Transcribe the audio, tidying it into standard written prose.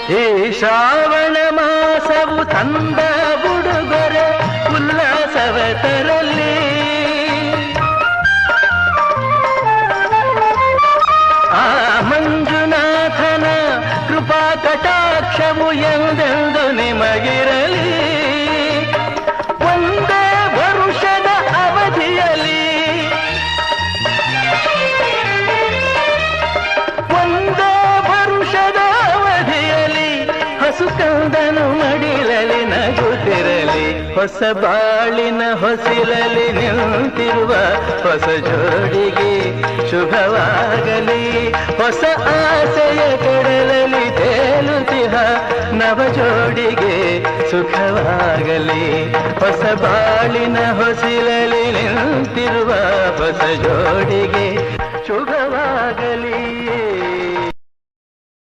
ಈ ಶ್ರಾವಣ ಮಾಸವು ತಂದ ಉಡುಗೊರೆ ಉಲ್ಲಾಸವ ತರಲಿ. ಆ ಮಂಜುನಾಥನ ಕೃಪಾ ಕಟಾಕ್ಷವು ಎಂದೆಂದು ನಿಮಗಿರಲಿ. ಒಂದೇ ವರುಷದ ಅವಧಿಯಲ್ಲಿ ಹಸುಕಂದನು ಮಡಿಲಲಿ ನಗುತ್ತಿರಲಿ. ಹೊಸ ಬಾಳಿನ ಹೊಸಿಲಲಿ ನಿಂತಿರುವ ಹೊಸ ಜೋಡಿಗೆ ಶುಭವಾಗಲಿ. ಹೊಸ ಆಸೆಯ ಕಡಲಲ್ಲಿ ತೇಲುತ್ತಿಹ ನವ ಜೋಡಿಗೆ ಸುಖವಾಗಲಿ. ಹೊಸ ಬಾಳಿನ ಹೊಸಿಲಲಿ ನಿಂತಿರುವ ಹೊಸ ಜೋಡಿಗೆ ಶುಭವಾಗಲಿ.